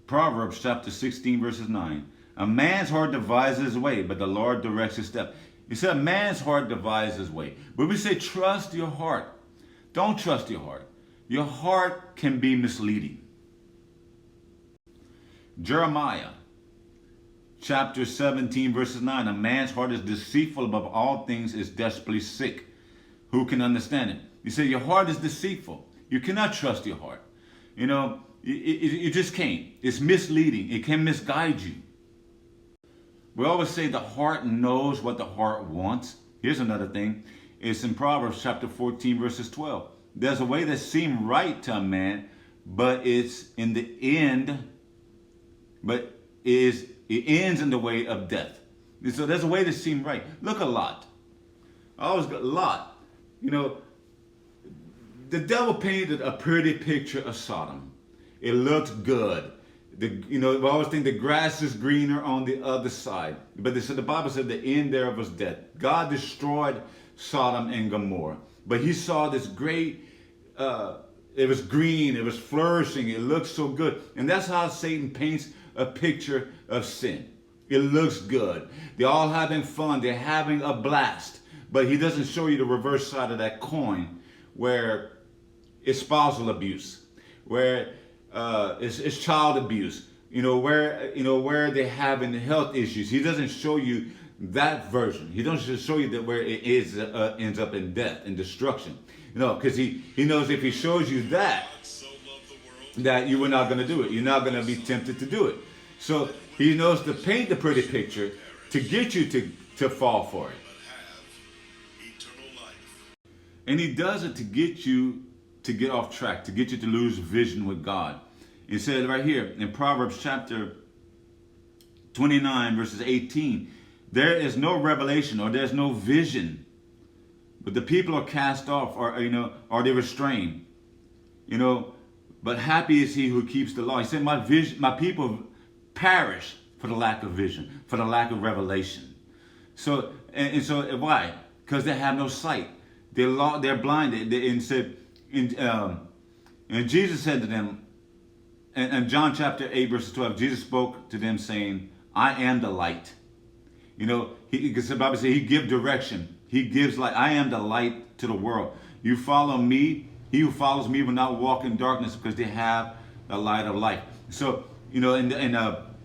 Proverbs chapter 16, verses 9. A man's heart devises his way, but the Lord directs his step. He said a man's heart devises his way. But we say trust your heart. Don't trust your heart. Your heart can be misleading. Jeremiah chapter 17, verses 9. A man's heart is deceitful above all things, is desperately sick. Who can understand it? You say your heart is deceitful. You cannot trust your heart. You know, you just can't. It's misleading. It can misguide you. We always say the heart knows what the heart wants. Here's another thing. It's in Proverbs chapter 14, verses 12. There's a way that seems right to a man, but it's in the end, it ends in the way of death. So there's a way that seems right. Look at Lot. I always got Lot. You know, the devil painted a pretty picture of Sodom. It looked good. We always think the grass is greener on the other side. But the Bible said the end thereof was death. God destroyed Sodom and Gomorrah. But he saw this great, it was green, it was flourishing, it looked so good. And that's how Satan paints a picture of sin. It looks good. They're all having fun. They're having a blast. But he doesn't show you the reverse side of that coin, where it's spousal abuse, where it's child abuse, where they're having health issues. He doesn't show you that version. He doesn't show you that where it is ends up in death and destruction. Because he knows if he shows you that you were not going to do it. You're not going to be tempted to do it. So he knows to paint the pretty picture to get you to fall for it. And he does it to get you to get off track, to get you to lose vision with God. It says right here in Proverbs chapter 29, verses 18, there is no revelation, or there's no vision, but the people are cast off, or they're restrained. But happy is he who keeps the law. He said, my people perish for the lack of vision, for the lack of revelation. So why? Because they have no sight. They're blinded. And Jesus said to them, in John chapter 8, verse 12, Jesus spoke to them saying, I am the light. Because the Bible says he gives direction. He gives light. I am the light to the world. You follow me. He who follows me will not walk in darkness, because they have the light of life. So, in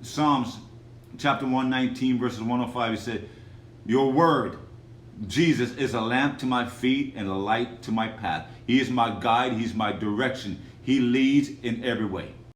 Psalms chapter 119, verses 105, he said, your word, Jesus, is a lamp to my feet and a light to my path. He is my guide. He's my direction. He leads in every way.